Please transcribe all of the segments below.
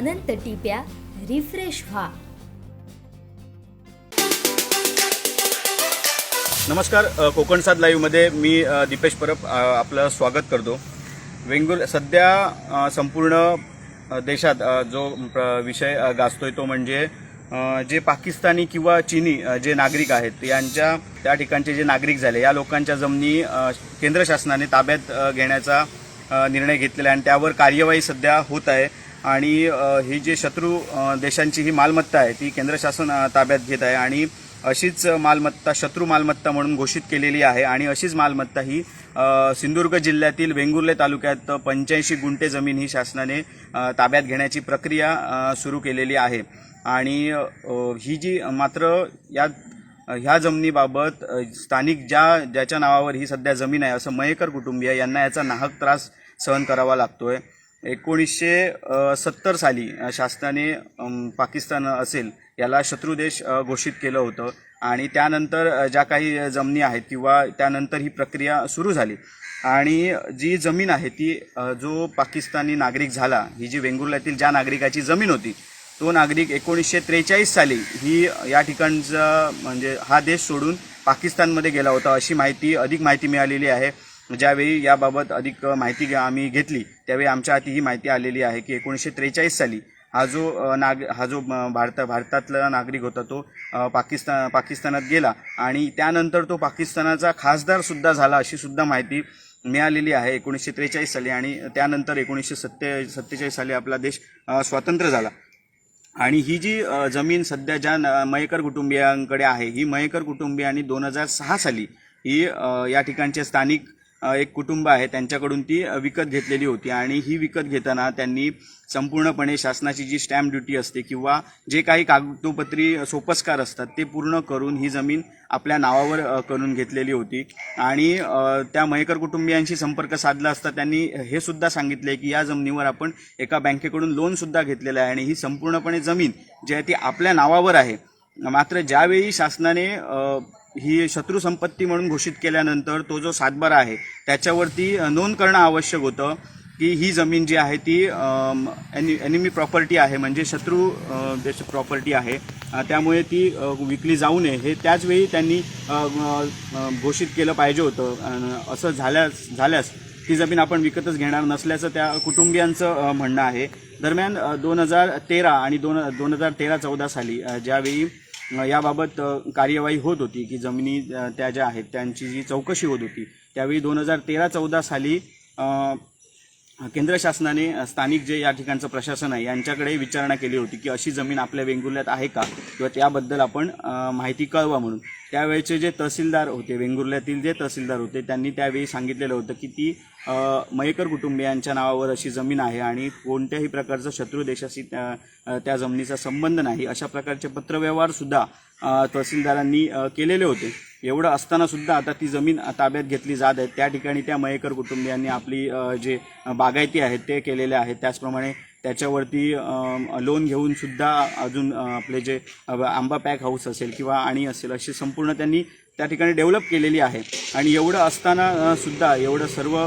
अनंत टिप्या refresh व्हा। नमस्कार, कोकण सात लाईव्हमध्ये मी दीपेश परब आपलं स्वागत करतो। सध्या संपूर्ण देशात जो विषय गाजतोय तो म्हणजे जे पाकिस्तानी किंवा चीनी जे नागरिक आहेत यांच्या त्या ठिकाणचे जे नागरिक झाले या लोकांच्या जमिनी केंद्र शासनाने ताब्यात घेण्याचा निर्णय घेतलेला आहे आणि त्यावर कार्यवाही सध्या होत आहे। आणि ही जे शत्रू देशांची ही मालमत्ता आहे ती केंद्र शासन ताब्यात घेत आहे आणि अशीच मालमत्ता शत्रू मालमत्ता म्हणून घोषित केलेली आहे। आणि अशीच मालमत्ता ही सिंधुदुर्ग जिल्ह्यातील वेंगुर्ले तालुक्यात 85 गुंठे जमीन ही शासनाने ताब्यात घेण्याची प्रक्रिया सुरू केलेली आहे। आणि ही जी मात्र ह्या जमिनीबाबत स्थानिक ज्याच्या नावावर ही सध्या जमीन आहे असं मयेकर कुटुंबीय यांना याचा नाहक त्रास सहन करावा लागतोय। 1970 साली शासनाने पाकिस्तान असेल याला शत्रू देश घोषित केलं होतं आणि त्यानंतर ज्या काही जमिनी आहेत किंवा त्यानंतर ही प्रक्रिया सुरू झाली आणि जी जमीन आहे ती जो पाकिस्तानी नागरिक झाला, ही जी वेंगुर्ल्यातील ज्या नागरिकाची जमीन होती तो नागरिक 1943 साली ही या ठिकाणचा म्हणजे हा देश सोडून पाकिस्तानमध्ये गेला होता अशी अधिक माहिती मिळालेली आहे। ज्यावेळी याबाबत अधिक माहिती आम्ही घेतली त्यावेळी आमच्या हाती ही माहिती आलेली आहे की 1943 साली हा जो भारतातला नागरिक होता तो पाकिस्तानात गेला आणि त्यानंतर तो पाकिस्तानाचा खासदार सुद्धा झाला अशी सुद्धा माहिती मिळालेली आहे 1943 साली। आणि त्यानंतर 1947 साली आपला देश स्वतंत्र झाला। आणि ही जी जमीन सध्या ज्या मयेकर कुटुंबियांकडे आहे ही मयेकर कुटुंबियांनी 2006 साली ही या ठिकाणचे स्थानिक एक कुटुंब आहे त्यांच्याकडून ती विकत घेतलेली होती। आणि ही विकत घेताना त्यांनी संपूर्णपणे शासनाची जी स्टॅम्प ड्युटी असते किंवा जे काही कागदोपत्री सोपस्कार असतात ते पूर्ण करून ही जमीन आपल्या नावावर करून घेतलेली होती। आणि त्या मयेकर कुटुंबियांशी संपर्क साधला असता त्यांनी हे सुद्धा सांगितले की या जमिनीवर आपण एका बँकेकडून लोन सुद्धा घेतलेलं आहे आणि ही संपूर्णपणे जमीन जी आहे ती आपल्या नावावर आहे। मात्र ज्यावेळी शासनाने ही शत्रू संपत्ती म्हणून घोषित केल्यानंतर तो जो सातबारा आहे त्याच्यावरती नोंद करणं आवश्यक होतं की ही जमीन जी आहे ती एनिमी प्रॉपर्टी आहे म्हणजे शत्रू देश प्रॉपर्टी आहे, त्यामुळे ती विकली जाऊ नये हे त्याचवेळी त्यांनी घोषित केलं पाहिजे होतं। असं झाल्यास ती जमीन आपण विकतच घेणार नसल्याचं त्या कुटुंबियांचं म्हणणं आहे। दरम्यान 2013 आणि 2013-14 साली ज्यावेळी याबाबत कार्यवाही होत होती की जमिनी त्या ज्या आहेत त्यांची जी चौकशी होत होती त्यावेळी 2013-14 साली केंद्र शासनाने स्थानिक जे या ठिकाणचं प्रशासन आहे यांच्याकडे विचारणा केली होती की अशी जमीन आपल्या वेंगुर्ल्यात आहे का किंवा त्याबद्दल आपण माहिती कळवा म्हणून। त्यावेळेचे जे तहसीलदार होते वेंगुर्ल्यातील जे तहसीलदार होते त्यांनी त्यावेळी सांगितलेलं होतं की ती मयेकर कुटुंबियांच्या नावावर अशी जमीन आहे आणि कोणत्याही प्रकारचं शत्रू देशाशी त्या जमिनीचा संबंध नाही अशा प्रकारचे पत्रव्यवहार सुद्धा तहसीलदारांनी केलेले होते। एवढं असताना सुद्धा आता ती जमीन ताब्यात घेतली जात आहे। त्या ठिकाणी त्या मयेकर कुटुंबियांनी आपली जे बागायती आहेत ते केलेले आहेत, त्याचप्रमाणे त्याच्यावरती लोन घेऊन सुद्धा अजून आपले जे आंबा पॅक हाऊस असेल किंवा आणि असेल अशी संपूर्ण त्यांनी त्या ठिकाणी डेव्हलप केलेली आहे। आणि एवढं असताना सुद्धा एवढं सर्व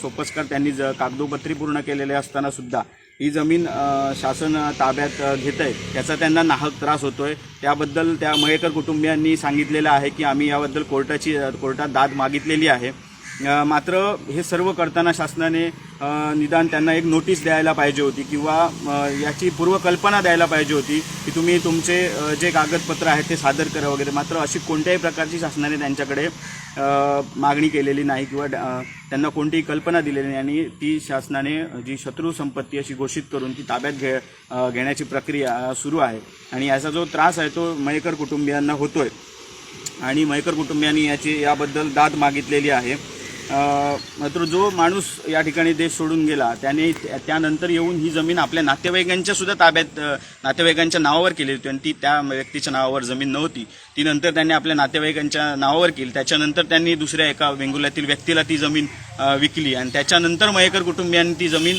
सोपस्कार त्यांनी कागदोपत्री पूर्ण केलेले असताना सुद्धा ही जमीन शासन ताब्यात घेत आहे त्याचा त्यांना नाहक त्रास होतोय। त्याबद्दल त्या मयेकर कुटुंबियांनी सांगितलेलं आहे की आम्ही याबद्दल कोर्टात दाद मागितलेली आहे। मात्र हे सर्व करताना शासनाने निदान त्यांना एक नोटीस द्यायला पाहिजे होती किंवा याची पूर्वकल्पना द्यायला पाहिजे होती की तुम्ही तुमचे जे कागदपत्र आहेत ते सादर करा वगैरे। मात्र अशी कोणत्याही प्रकारची शासनाने त्यांच्याकडे मागणी केलेली नाही किंवा त्यांना कोणतीही कल्पना दिलेली नाही आणि ती शासनाने जी शत्रू संपत्ती अशी घोषित करून ती ताब्यात घेण्याची प्रक्रिया सुरू आहे। आणि याचा जो त्रास आहे तो मयेकर कुटुंबियांना होतोय आणि मयेकर कुटुंबियांनी याबद्दल दाद मागितलेली आहे। मात्र जो माणूस या ठिकाणी देश सोडून गेला त्याने त्यानंतर येऊन ही जमीन आपल्या नातेवाईकांच्या सुद्धा ताब्यात नातेवाईकांच्या नावावर केली होती आणि ती त्या व्यक्तीच्या नावावर जमीन नव्हती, ती नंतर त्यांनी आपल्या नातेवाईकांच्या नावावर केली। त्याच्यानंतर त्यांनी दुसऱ्या एका वेंगुर्ल्यातील व्यक्तीला ती जमीन विकली आणि त्याच्यानंतर मयेकर कुटुंबियांनी ती जमीन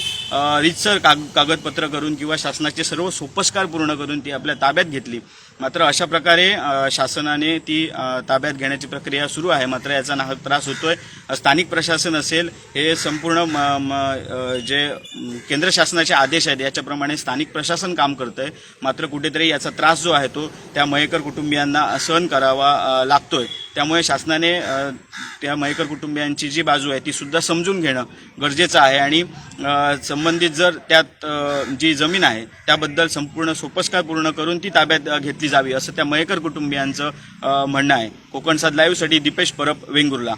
रीतसर कागदपत्र करून किंवा शासनाचे सर्व सोपस्कार पूर्ण करून ती आपल्या ताब्यात घेतली। मात्र अशा प्रकारे शासनाने ती ताब्यात घेण्याची प्रक्रिया सुरू आहे। मात्र याचा नाहक त्रास होतोय। स्थानिक स्थानिक प्रशासन असेल हे संपूर्ण जे केंद्र शासनाचे आदेश आहेत याच्याप्रमाणे स्थानिक प्रशासन काम करतं आहे. मात्र कुठेतरी याचा त्रास जो आहे तो त्या मयेकर कुटुंबियांना सहन करावा लागतोय. त्यामुळे शासनाने त्या मयेकर कुटुंबियांची जी बाजू आहे ती सुद्धा समजून घेणं गरजेचं आहे आणि संबंधित जर त्यात जी जमीन आहे त्याबद्दल संपूर्ण सोपस्कार पूर्ण करून ती ताब्यात घेतली जावी असं त्या मयेकर कुटुंबियांचं म्हणणं आहे. कोकणसाद लाईव्हसाठी दीपेश परब, वेंगुर्ला.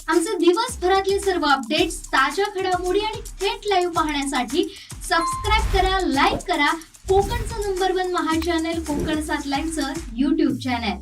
आमचे दिवसभरातले सर्व अपडेट्स, ताज्या घडामोडी आणि थेट लाईव्ह पाहण्यासाठी सबस्क्राईब करा, लाईक करा कोकणचं नंबर 1 महा चॅनल कोकणसाद लाईव्हचं YouTube चॅनल.